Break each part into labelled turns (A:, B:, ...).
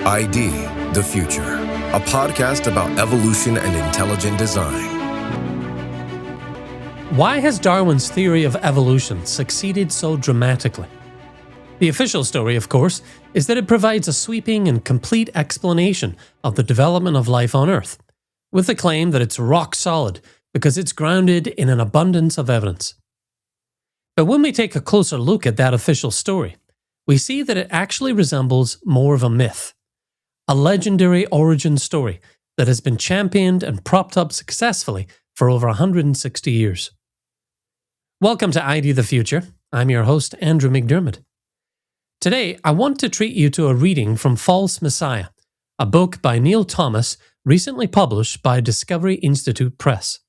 A: ID, The Future, a podcast about evolution and intelligent design.
B: Why has Darwin's theory of evolution succeeded so dramatically? The official story, of course, is that it provides a sweeping and complete explanation of the development of life on Earth, with the claim that it's rock solid because it's grounded in an abundance of evidence. But when we take a closer look at that official story, we see that it actually resembles more of a myth, a legendary origin story that has been championed and propped up successfully for over 160 years. Welcome to ID the Future. I'm your host, Andrew McDiarmid. Today, I want to treat you to a reading from False Messiah, a book by Neil Thomas recently published by Discovery Institute Press.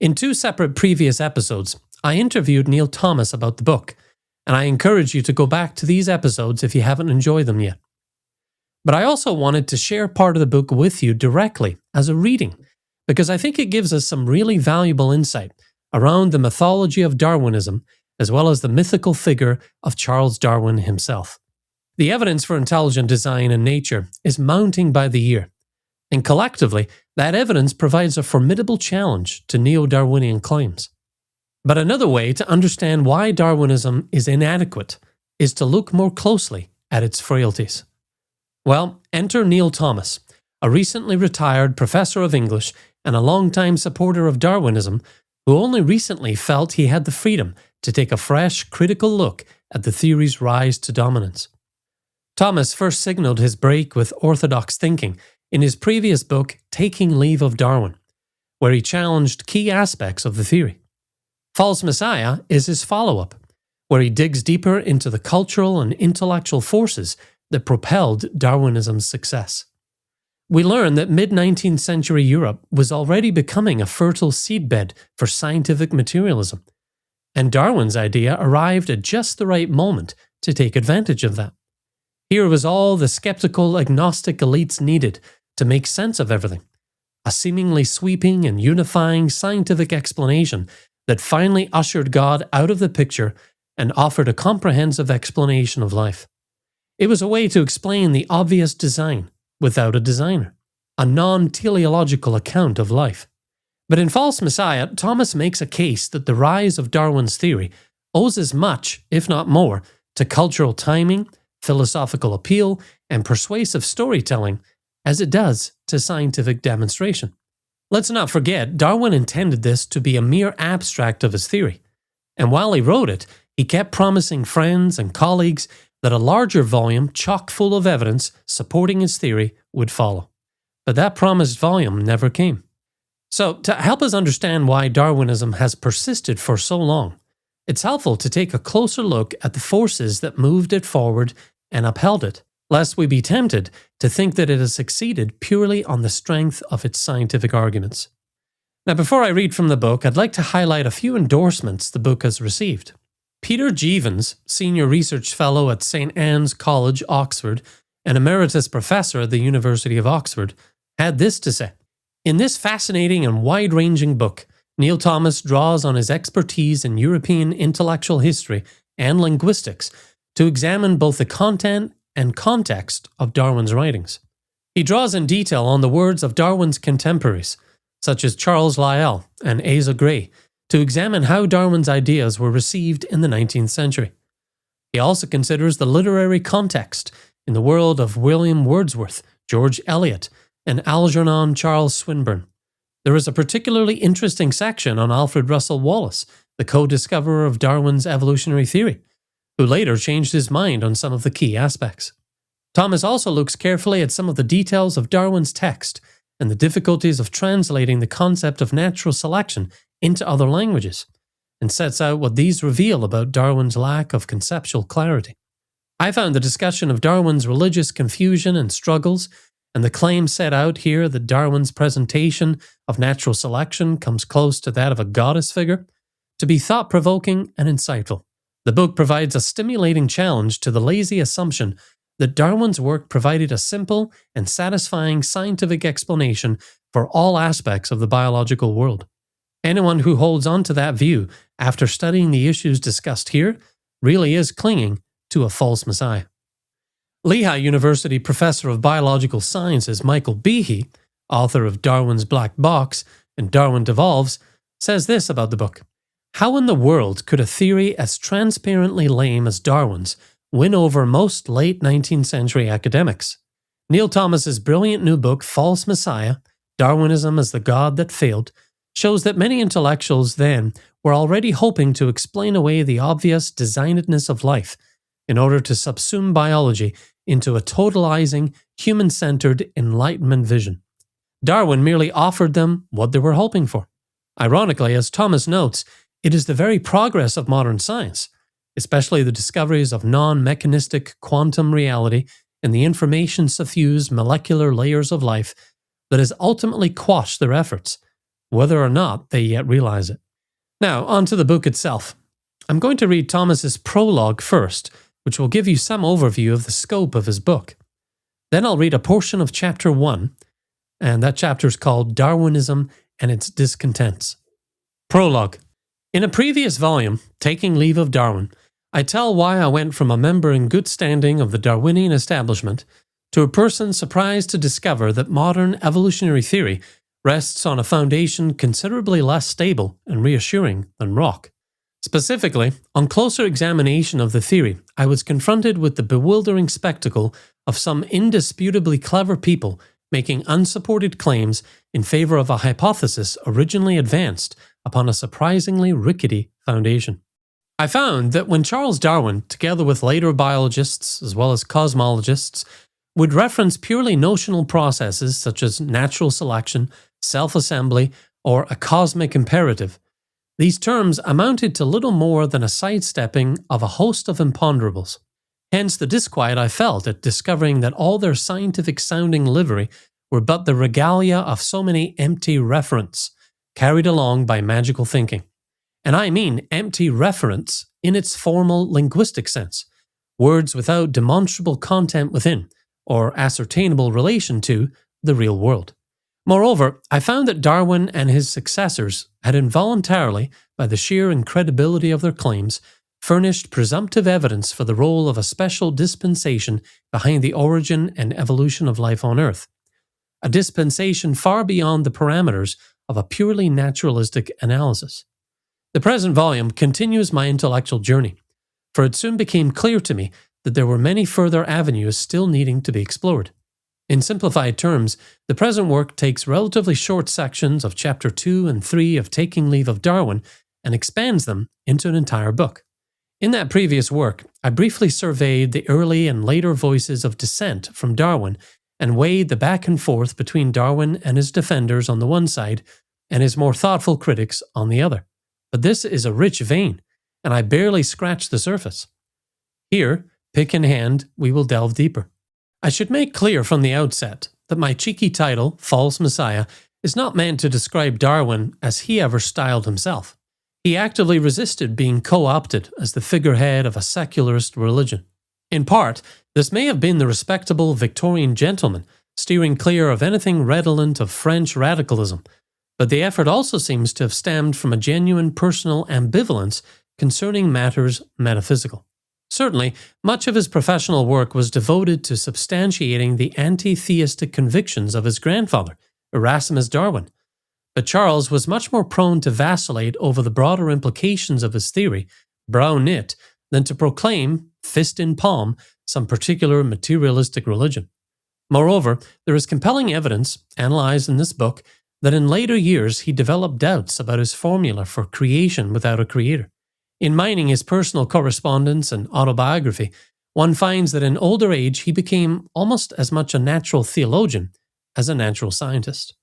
B: In two separate previous episodes, I interviewed Neil Thomas about the book, and I encourage you to go back to these episodes if you haven't enjoyed them yet. But I also wanted to share part of the book with you directly as a reading, because I think it gives us some really valuable insight around the mythology of Darwinism, as well as the mythical figure of Charles Darwin himself. The evidence for intelligent design in nature is mounting by the year, and collectively, that evidence provides a formidable challenge to neo-Darwinian claims. But another way to understand why Darwinism is inadequate is to look more closely at its frailties. Well, enter Neil Thomas, a recently retired professor of English and a longtime supporter of Darwinism who only recently felt he had the freedom to take a fresh, critical look at the theory's rise to dominance. Thomas first signaled his break with orthodox thinking in his previous book, Taking Leave of Darwin, where he challenged key aspects of the theory. False Messiah is his follow-up, where he digs deeper into the cultural and intellectual forces that propelled Darwinism's success. We learn that mid-19th century Europe was already becoming a fertile seedbed for scientific materialism, and Darwin's idea arrived at just the right moment to take advantage of that. Here was all the skeptical, agnostic elites needed to make sense of everything, a seemingly sweeping and unifying scientific explanation that finally ushered God out of the picture and offered a comprehensive explanation of life. It was a way to explain the obvious design without a designer, a non-teleological account of life. But in False Messiah, Thomas makes a case that the rise of Darwin's theory owes as much, if not more, to cultural timing, philosophical appeal, and persuasive storytelling as it does to scientific demonstration. Let's not forget, Darwin intended this to be a mere abstract of his theory, and while he wrote it, he kept promising friends and colleagues that a larger volume chock full of evidence supporting his theory would follow. But that promised volume never came. So, to help us understand why Darwinism has persisted for so long, it's helpful to take a closer look at the forces that moved it forward and upheld it, lest we be tempted to think that it has succeeded purely on the strength of its scientific arguments. Now, before I read from the book, I'd like to highlight a few endorsements the book has received. Peter Jeavons, Senior Research Fellow at St. Anne's College, Oxford, and Emeritus Professor at the University of Oxford, had this to say. In this fascinating and wide-ranging book, Neil Thomas draws on his expertise in European intellectual history and linguistics to examine both the content and context of Darwin's writings. He draws in detail on the words of Darwin's contemporaries, such as Charles Lyell and Asa Gray, to examine how Darwin's ideas were received in the 19th century. He also considers the literary context in the world of William Wordsworth, George Eliot, and Algernon Charles Swinburne. There is a particularly interesting section on Alfred Russel Wallace, the co-discoverer of Darwin's evolutionary theory, who later changed his mind on some of the key aspects. Thomas also looks carefully at some of the details of Darwin's text and the difficulties of translating the concept of natural selection into other languages, and sets out what these reveal about Darwin's lack of conceptual clarity. I found the discussion of Darwin's religious confusion and struggles, and the claim set out here that Darwin's presentation of natural selection comes close to that of a goddess figure, to be thought-provoking and insightful. The book provides a stimulating challenge to the lazy assumption that Darwin's work provided a simple and satisfying scientific explanation for all aspects of the biological world. Anyone who holds on to that view after studying the issues discussed here really is clinging to a false messiah. Lehigh University professor of biological sciences Michael Behe, author of Darwin's Black Box and Darwin Devolves, says this about the book. How in the world could a theory as transparently lame as Darwin's win over most late 19th century academics? Neil Thomas's brilliant new book, False Messiah, Darwinism as the God That Failed, shows that many intellectuals then were already hoping to explain away the obvious designedness of life in order to subsume biology into a totalizing, human-centered Enlightenment vision. Darwin merely offered them what they were hoping for. Ironically, as Thomas notes, it is the very progress of modern science, especially the discoveries of non-mechanistic quantum reality and the information-suffused molecular layers of life, that has ultimately quashed their efforts, whether or not they yet realize it. Now, on to the book itself. I'm going to read Thomas's prologue first, which will give you some overview of the scope of his book. Then I'll read a portion of chapter 1, and that chapter is called Darwinism and Its Discontents. Prologue. In a previous volume, Taking Leave of Darwin, I tell why I went from a member in good standing of the Darwinian establishment to a person surprised to discover that modern evolutionary theory rests on a foundation considerably less stable and reassuring than rock. Specifically, on closer examination of the theory, I was confronted with the bewildering spectacle of some indisputably clever people making unsupported claims in favor of a hypothesis originally advanced upon a surprisingly rickety foundation. I found that when Charles Darwin, together with later biologists as well as cosmologists, would reference purely notional processes such as natural selection, self-assembly, or a cosmic imperative, these terms amounted to little more than a sidestepping of a host of imponderables. Hence the disquiet I felt at discovering that all their scientific-sounding livery were but the regalia of so many empty referents, carried along by magical thinking. And I mean empty referents in its formal linguistic sense, words without demonstrable content within, or ascertainable relation to, the real world. Moreover, I found that Darwin and his successors had involuntarily, by the sheer incredibility of their claims, furnished presumptive evidence for the role of a special dispensation behind the origin and evolution of life on Earth, a dispensation far beyond the parameters of a purely naturalistic analysis. The present volume continues my intellectual journey, for it soon became clear to me that there were many further avenues still needing to be explored. In simplified terms, the present work takes relatively short sections of chapter 2 and 3 of Taking Leave of Darwin and expands them into an entire book. In that previous work, I briefly surveyed the early and later voices of dissent from Darwin and weighed the back and forth between Darwin and his defenders on the one side and his more thoughtful critics on the other. But this is a rich vein, and I barely scratched the surface. Here, pick in hand, we will delve deeper. I should make clear from the outset that my cheeky title, False Messiah, is not meant to describe Darwin as he ever styled himself. He actively resisted being co-opted as the figurehead of a secularist religion. In part, this may have been the respectable Victorian gentleman steering clear of anything redolent of French radicalism, but the effort also seems to have stemmed from a genuine personal ambivalence concerning matters metaphysical. Certainly, much of his professional work was devoted to substantiating the anti-theistic convictions of his grandfather, Erasmus Darwin, but Charles was much more prone to vacillate over the broader implications of his theory, brow knit, than to proclaim, fist in palm, some particular materialistic religion. Moreover, there is compelling evidence, analyzed in this book, that in later years he developed doubts about his formula for creation without a creator. In mining his personal correspondence and autobiography, one finds that in older age he became almost as much a natural theologian as a natural scientist.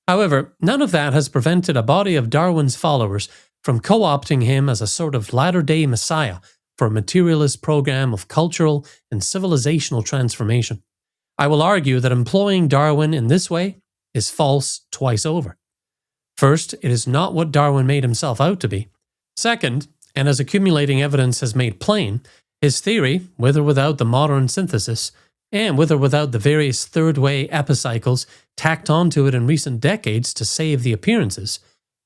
B: However, none of that has prevented a body of Darwin's followers from co-opting him as a sort of latter-day messiah for a materialist program of cultural and civilizational transformation. I will argue that employing Darwin in this way is false twice over. First, it is not what Darwin made himself out to be. Second, and as accumulating evidence has made plain, his theory, with or without the modern synthesis, and with or without the various third-way epicycles tacked onto it in recent decades to save the appearances,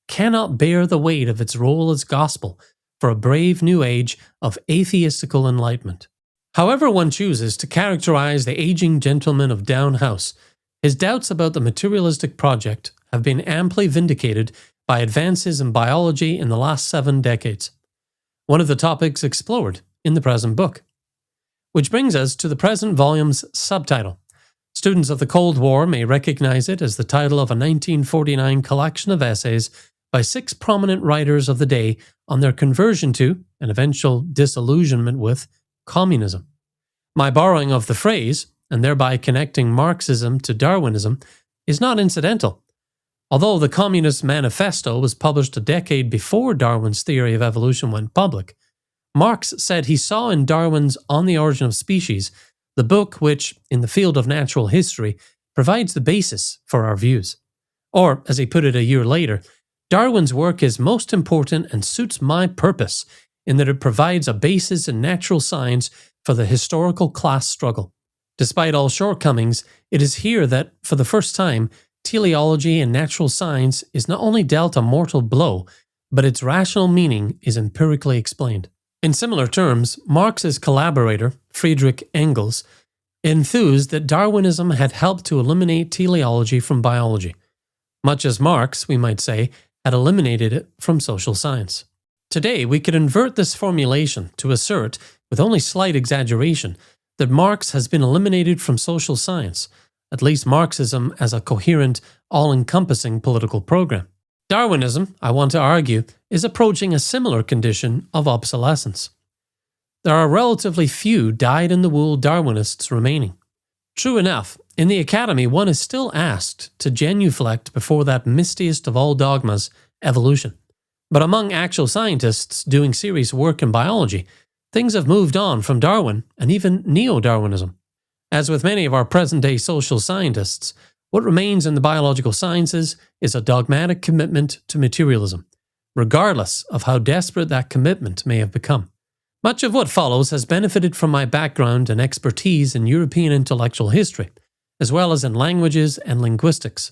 B: cannot bear the weight of its role as gospel for a brave new age of atheistical enlightenment. However one chooses to characterize the aging gentleman of Down House, his doubts about the materialistic project have been amply vindicated by advances in biology in the last 7 decades, one of the topics explored in the present book. Which brings us to the present volume's subtitle. Students of the Cold War may recognize it as the title of a 1949 collection of essays by 6 prominent writers of the day on their conversion to, and eventual disillusionment with, communism. My borrowing of the phrase, and thereby connecting Marxism to Darwinism, is not incidental. Although the Communist Manifesto was published a decade before Darwin's theory of evolution went public, Marx said he saw in Darwin's On the Origin of Species the book which, in the field of natural history, provides the basis for our views. Or, as he put it a year later, Darwin's work is most important and suits my purpose in that it provides a basis in natural science for the historical class struggle. Despite all shortcomings, it is here that, for the first time, teleology and natural science is not only dealt a mortal blow, but its rational meaning is empirically explained. In similar terms, Marx's collaborator, Friedrich Engels, enthused that Darwinism had helped to eliminate teleology from biology, much as Marx, we might say, had eliminated it from social science. Today, we could invert this formulation to assert, with only slight exaggeration, that Marx has been eliminated from social science, at least Marxism as a coherent, all-encompassing political program. Darwinism, I want to argue, is approaching a similar condition of obsolescence. There are relatively few dyed-in-the-wool Darwinists remaining. True enough, in the academy one is still asked to genuflect before that mistiest of all dogmas, evolution. But among actual scientists doing serious work in biology, things have moved on from Darwin and even neo-Darwinism. As with many of our present-day social scientists, what remains in the biological sciences is a dogmatic commitment to materialism, regardless of how desperate that commitment may have become. Much of what follows has benefited from my background and expertise in European intellectual history, as well as in languages and linguistics.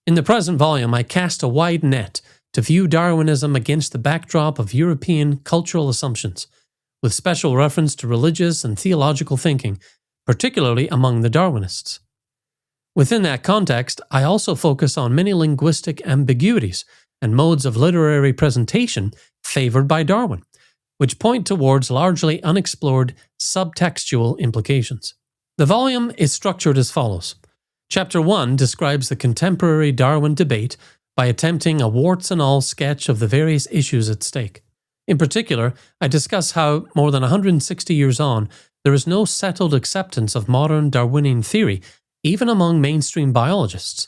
B: In the present volume, I cast a wide net to view Darwinism against the backdrop of European cultural assumptions, with special reference to religious and theological thinking, particularly among the Darwinists. Within that context, I also focus on many linguistic ambiguities and modes of literary presentation favored by Darwin, which point towards largely unexplored subtextual implications. The volume is structured as follows. Chapter 1 describes the contemporary Darwin debate by attempting a warts-and-all sketch of the various issues at stake. In particular, I discuss how, more than 160 years on, there is no settled acceptance of modern Darwinian theory even among mainstream biologists,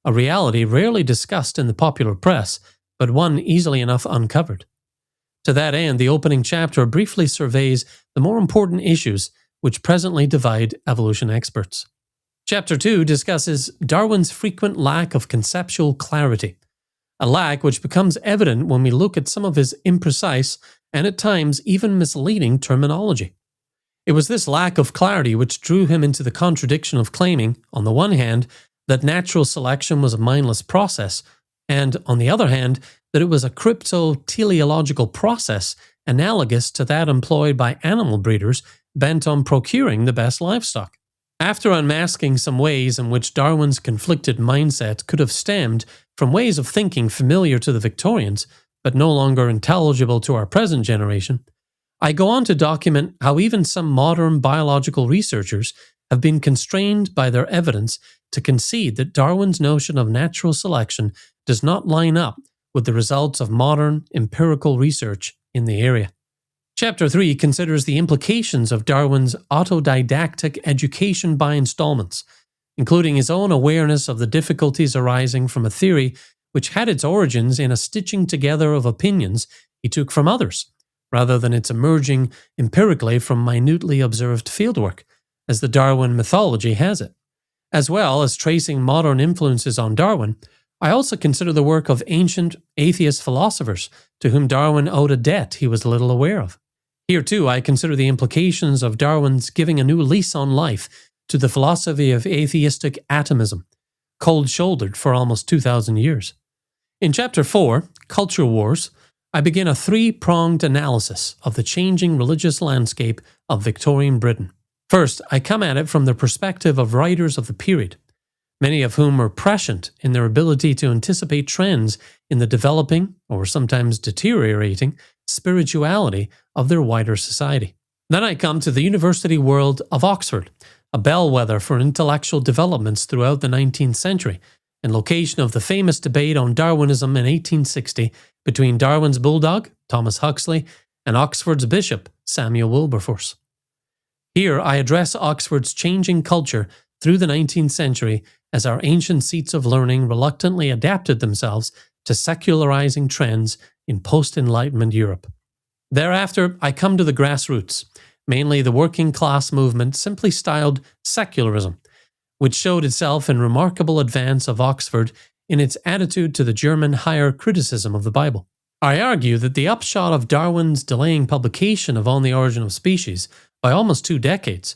B: a reality rarely discussed in the popular press, but one easily enough uncovered. To that end, the opening chapter briefly surveys the more important issues which presently divide evolution experts. Chapter 2 discusses Darwin's frequent lack of conceptual clarity, a lack which becomes evident when we look at some of his imprecise and at times even misleading terminology. It was this lack of clarity which drew him into the contradiction of claiming, on the one hand, that natural selection was a mindless process, and, on the other hand, that it was a crypto-teleological process analogous to that employed by animal breeders bent on procuring the best livestock. After unmasking some ways in which Darwin's conflicted mindset could have stemmed from ways of thinking familiar to the Victorians, but no longer intelligible to our present generation, I go on to document how even some modern biological researchers have been constrained by their evidence to concede that Darwin's notion of natural selection does not line up with the results of modern empirical research in the area. Chapter 3 considers the implications of Darwin's autodidactic education by installments, including his own awareness of the difficulties arising from a theory which had its origins in a stitching together of opinions he took from others, rather than its emerging empirically from minutely observed fieldwork, as the Darwin mythology has it. As well as tracing modern influences on Darwin, I also consider the work of ancient atheist philosophers to whom Darwin owed a debt he was little aware of. Here too I consider the implications of Darwin's giving a new lease on life to the philosophy of atheistic atomism, cold-shouldered for almost 2,000 years. In Chapter 4, Culture Wars, I begin a three-pronged analysis of the changing religious landscape of Victorian Britain. First, I come at it from the perspective of writers of the period, many of whom were prescient in their ability to anticipate trends in the developing, or sometimes deteriorating, spirituality of their wider society. Then I come to the university world of Oxford, a bellwether for intellectual developments throughout the 19th century, and location of the famous debate on Darwinism in 1860 between Darwin's bulldog, Thomas Huxley, and Oxford's bishop, Samuel Wilberforce. Here I address Oxford's changing culture through the 19th century as our ancient seats of learning reluctantly adapted themselves to secularizing trends in post-Enlightenment Europe. Thereafter, I come to the grassroots, mainly the working class movement simply styled secularism, which showed itself in remarkable advance of Oxford in its attitude to the German higher criticism of the Bible. I argue that the upshot of Darwin's delaying publication of On the Origin of Species by almost 2 decades,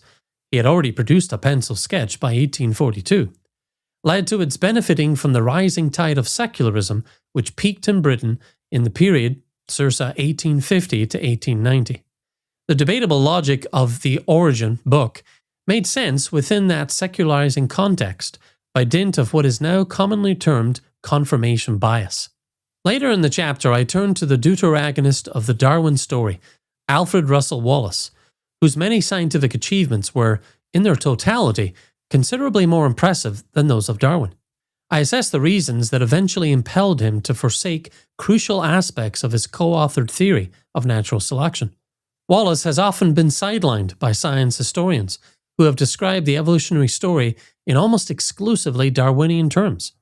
B: he had already produced a pencil sketch by 1842, led to its benefiting from the rising tide of secularism which peaked in Britain in the period circa 1850 to 1890. The debatable logic of the Origin book made sense within that secularizing context by dint of what is now commonly termed confirmation bias. Later in the chapter, I turn to the deuteragonist of the Darwin story, Alfred Russel Wallace, whose many scientific achievements were, in their totality, considerably more impressive than those of Darwin. I assess the reasons that eventually impelled him to forsake crucial aspects of his co-authored theory of natural selection. Wallace has often been sidelined by science historians who have described the evolutionary story in almost exclusively Darwinian terms,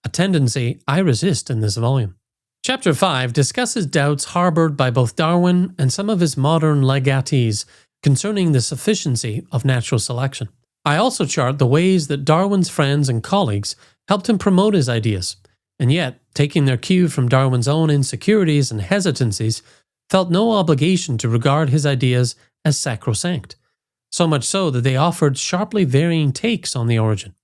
B: a tendency I resist in this volume. Chapter 5 discusses doubts harbored by both Darwin and some of his modern legatees concerning the sufficiency of natural selection. I also chart the ways that Darwin's friends and colleagues helped him promote his ideas, and yet, taking their cue from Darwin's own insecurities and hesitancies, felt no obligation to regard his ideas as sacrosanct, so much so that they offered sharply varying takes on the origin.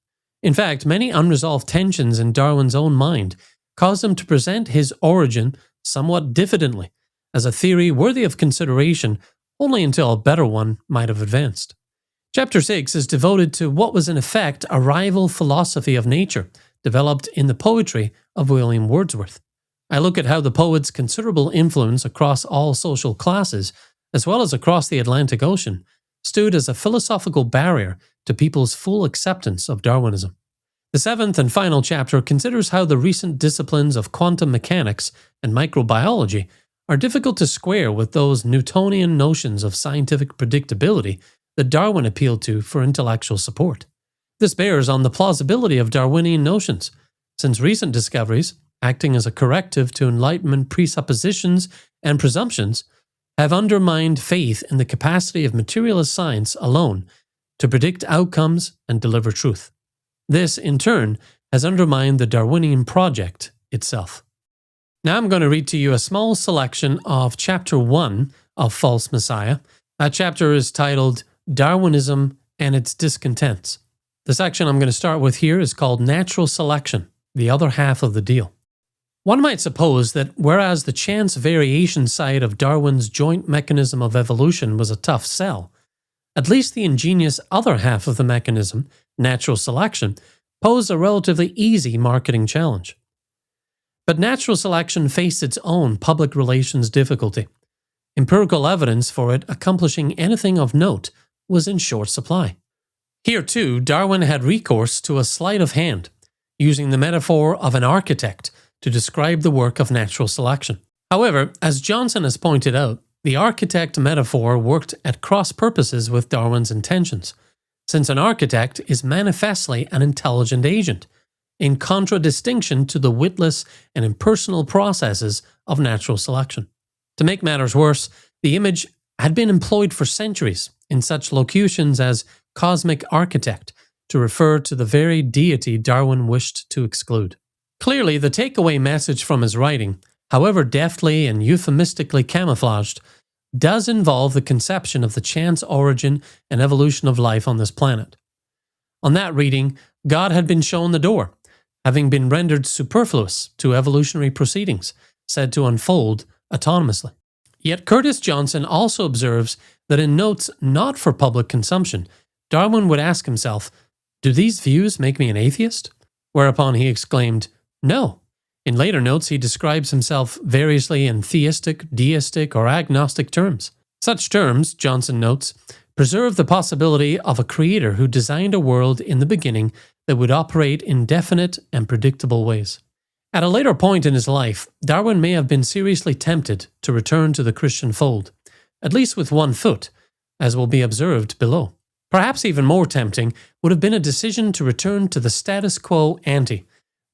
B: In fact, many unresolved tensions in Darwin's own mind caused him to present his origin somewhat diffidently, as a theory worthy of consideration only until a better one might have advanced. Chapter 6 is devoted to what was in effect a rival philosophy of nature developed in the poetry of William Wordsworth. I look at how the poet's considerable influence across all social classes, as well as across the Atlantic Ocean, stood as a philosophical barrier to people's full acceptance of Darwinism. The 7th and final chapter considers how the recent disciplines of quantum mechanics and microbiology are difficult to square with those Newtonian notions of scientific predictability that Darwin appealed to for intellectual support. This bears on the plausibility of Darwinian notions, since recent discoveries, acting as a corrective to Enlightenment presuppositions and presumptions, have undermined faith in the capacity of materialist science alone to predict outcomes and deliver truth. This, in turn, has undermined the Darwinian project itself. Now I'm going to read to you a small selection of Chapter 1 of False Messiah. That chapter is titled Darwinism and its Discontents. The section I'm going to start with here is called Natural Selection, the other half of the deal. One might suppose that whereas the chance variation side of Darwin's joint mechanism of evolution was a tough sell, at least the ingenious other half of the mechanism, natural selection, posed a relatively easy marketing challenge. But natural selection faced its own public relations difficulty. Empirical evidence for it accomplishing anything of note was in short supply. Here too, Darwin had recourse to a sleight of hand, using the metaphor of an architect to describe the work of natural selection. However, as Johnson has pointed out, the architect metaphor worked at cross purposes with Darwin's intentions, since an architect is manifestly an intelligent agent, in contradistinction to the witless and impersonal processes of natural selection. To make matters worse, the image had been employed for centuries in such locutions as cosmic architect to refer to the very deity Darwin wished to exclude. Clearly, the takeaway message from his writing, however deftly and euphemistically camouflaged, does involve the conception of the chance origin and evolution of life on this planet. On that reading, God had been shown the door, having been rendered superfluous to evolutionary proceedings, said to unfold autonomously. Yet Curtis Johnson also observes that in notes not for public consumption, Darwin would ask himself, "Do these views make me an atheist?" Whereupon he exclaimed, "No." In later notes, he describes himself variously in theistic, deistic, or agnostic terms. Such terms, Johnson notes, preserve the possibility of a creator who designed a world in the beginning that would operate in definite and predictable ways. At a later point in his life, Darwin may have been seriously tempted to return to the Christian fold, at least with one foot, as will be observed below. Perhaps even more tempting would have been a decision to return to the status quo ante,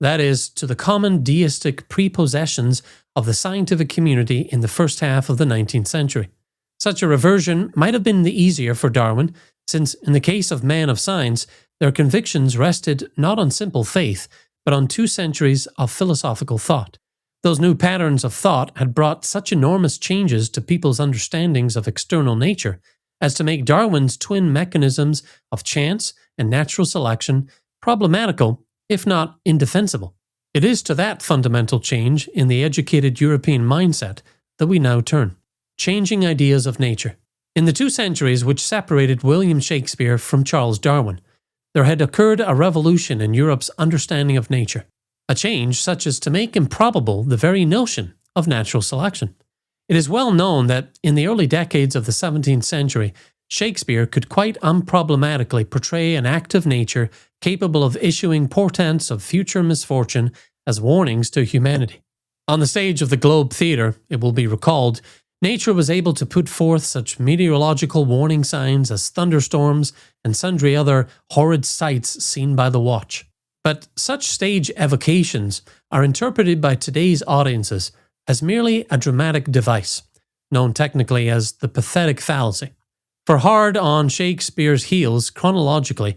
B: that is, to the common deistic prepossessions of the scientific community in the first half of the 19th century. Such a reversion might have been the easier for Darwin, since in the case of men of science, their convictions rested not on simple faith, but on 2 centuries of philosophical thought. Those new patterns of thought had brought such enormous changes to people's understandings of external nature as to make Darwin's twin mechanisms of chance and natural selection problematical, if not indefensible. It is to that fundamental change in the educated European mindset that we now turn. Changing ideas of nature. In the 2 centuries which separated William Shakespeare from Charles Darwin, there had occurred a revolution in Europe's understanding of nature, a change such as to make improbable the very notion of natural selection. It is well known that in the early decades of the 17th century, Shakespeare could quite unproblematically portray an act of nature capable of issuing portents of future misfortune as warnings to humanity. On the stage of the Globe Theatre, it will be recalled, nature was able to put forth such meteorological warning signs as thunderstorms and sundry other horrid sights seen by the watch. But such stage evocations are interpreted by today's audiences as merely a dramatic device, known technically as the pathetic fallacy. For hard on Shakespeare's heels, chronologically,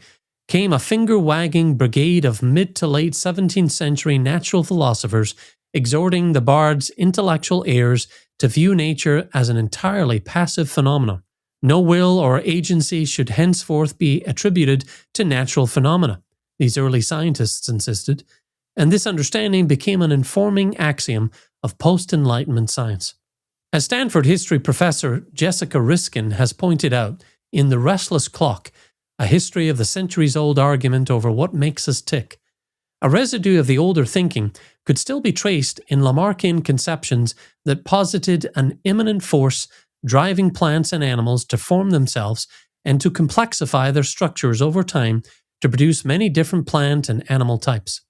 B: came a finger-wagging brigade of mid to late 17th century natural philosophers exhorting the bard's intellectual heirs to view nature as an entirely passive phenomenon. No will or agency should henceforth be attributed to natural phenomena, these early scientists insisted, and this understanding became an informing axiom of post-Enlightenment science. As Stanford history professor Jessica Riskin has pointed out in The Restless Clock, a history of the centuries-old argument over what makes us tick, a residue of the older thinking could still be traced in Lamarckian conceptions that posited an immanent force driving plants and animals to form themselves and to complexify their structures over time to produce many different plant and animal types.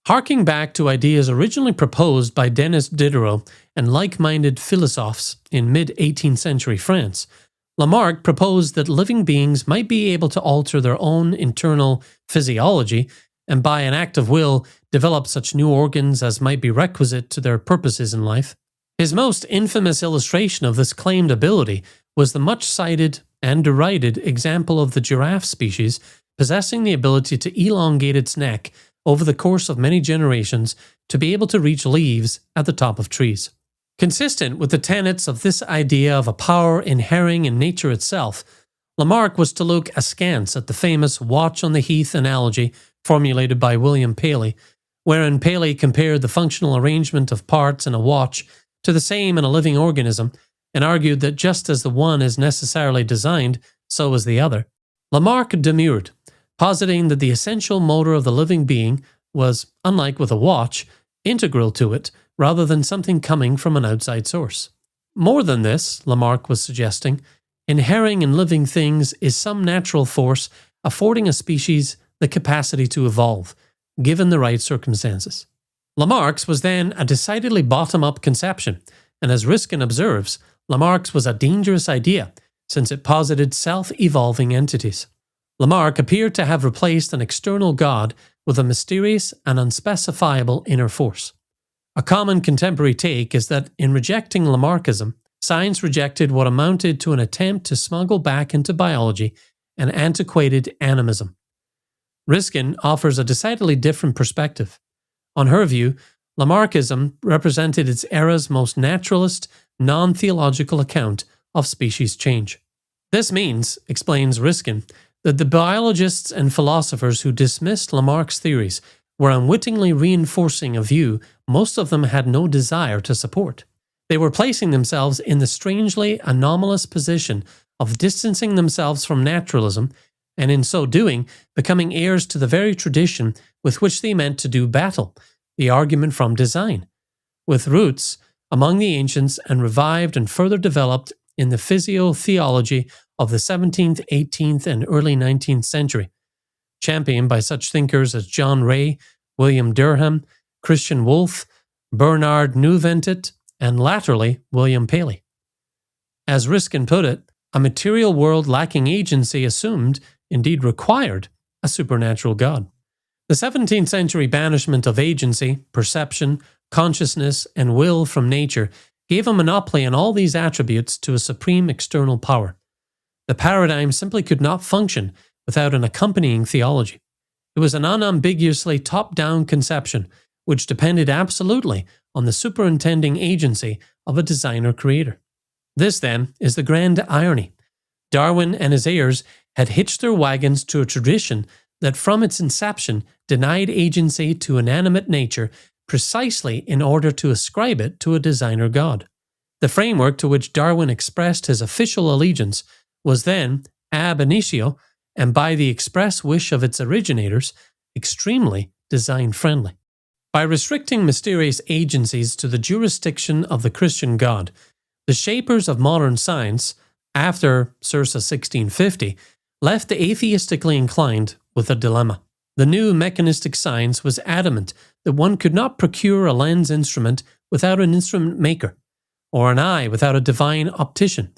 B: Harking back to ideas originally proposed by Denis Diderot and like-minded philosophers in mid-18th century France, Lamarck proposed that living beings might be able to alter their own internal physiology and by an act of will develop such new organs as might be requisite to their purposes in life. His most infamous illustration of this claimed ability was the much-cited and derided example of the giraffe species possessing the ability to elongate its neck over the course of many generations to be able to reach leaves at the top of trees. Consistent with the tenets of this idea of a power inhering in nature itself, Lamarck was to look askance at the famous watch on the heath analogy formulated by William Paley, wherein Paley compared the functional arrangement of parts in a watch to the same in a living organism and argued that just as the one is necessarily designed, so is the other. Lamarck demurred, positing that the essential motor of the living being was, unlike with a watch, integral to it rather than something coming from an outside source. More than this, Lamarck was suggesting, inhering in living things is some natural force affording a species the capacity to evolve, given the right circumstances. Lamarck's was then a decidedly bottom-up conception, and as Riskin observes, Lamarck's was a dangerous idea, since it posited self-evolving entities. Lamarck appeared to have replaced an external God with a mysterious and unspecifiable inner force. A common contemporary take is that in rejecting Lamarckism, science rejected what amounted to an attempt to smuggle back into biology an antiquated animism. Riskin offers a decidedly different perspective. On her view, Lamarckism represented its era's most naturalist, non-theological account of species change. This means, explains Riskin, that the biologists and philosophers who dismissed Lamarck's theories were unwittingly reinforcing a view most of them had no desire to support. They were placing themselves in the strangely anomalous position of distancing themselves from naturalism, and in so doing, becoming heirs to the very tradition with which they meant to do battle, the argument from design, with roots among the ancients and revived and further developed in the physio-theology of the 17th, 18th, and early 19th century, championed by such thinkers as John Ray, William Durham, Christian Wolff, Bernard Neuventet, and latterly William Paley. As Riskin put it, a material world lacking agency assumed, indeed required, a supernatural God. The 17th century banishment of agency, perception, consciousness, and will from nature gave a monopoly on all these attributes to a supreme external power. The paradigm simply could not function without an accompanying theology. It was an unambiguously top-down conception which depended absolutely on the superintending agency of a designer-creator. This, then, is the grand irony. Darwin and his heirs had hitched their wagons to a tradition that from its inception denied agency to inanimate nature precisely in order to ascribe it to a designer god. The framework to which Darwin expressed his official allegiance was then, ab initio, and by the express wish of its originators, extremely design-friendly. By restricting mysterious agencies to the jurisdiction of the Christian God, the shapers of modern science, after circa 1650, left the atheistically inclined with a dilemma. The new mechanistic science was adamant that one could not procure a lens instrument without an instrument maker, or an eye without a divine optician.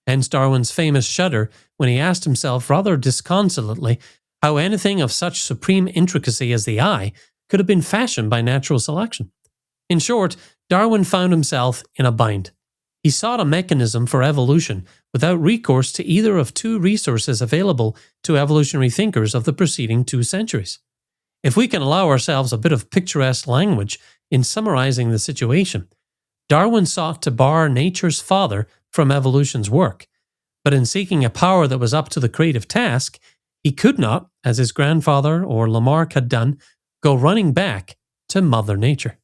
B: Hence Darwin's famous shudder when he asked himself rather disconsolately how anything of such supreme intricacy as the eye could have been fashioned by natural selection. In short, Darwin found himself in a bind. He sought a mechanism for evolution without recourse to either of two resources available to evolutionary thinkers of the preceding 2 centuries. If we can allow ourselves a bit of picturesque language in summarizing the situation, Darwin sought to bar nature's father from evolution's work, but in seeking a power that was up to the creative task, he could not, as his grandfather or Lamarck had done, go running back to Mother Nature.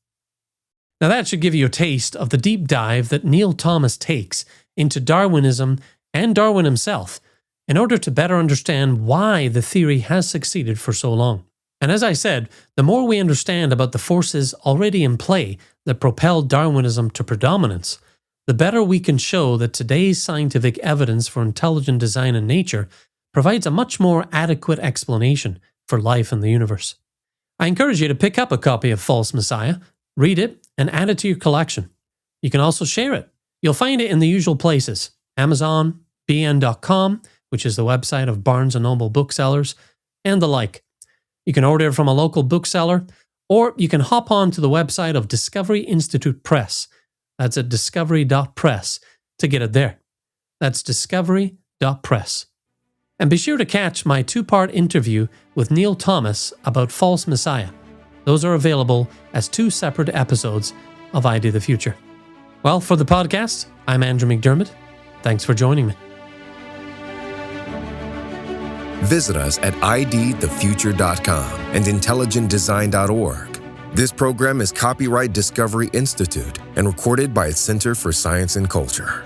B: Now that should give you a taste of the deep dive that Neil Thomas takes into Darwinism and Darwin himself in order to better understand why the theory has succeeded for so long. And as I said, the more we understand about the forces already in play that propelled Darwinism to predominance, the better we can show that today's scientific evidence for intelligent design in nature provides a much more adequate explanation for life in the universe. I encourage you to pick up a copy of False Messiah, read it, and add it to your collection. You can also share it. You'll find it in the usual places: Amazon, bn.com, which is the website of Barnes & Noble booksellers, and the like. You can order it from a local bookseller, or you can hop on to the website of Discovery Institute Press. That's at discovery.press to get it there. That's discovery.press. And be sure to catch my 2-part interview with Neil Thomas about False Messiah. Those are available as 2 separate episodes of I Do the Future. Well, for the podcast, I'm Andrew McDiarmid. Thanks for joining me.
A: Visit us at idthefuture.com and intelligentdesign.org. This program is copyright Discovery Institute and recorded by its Center for Science and Culture.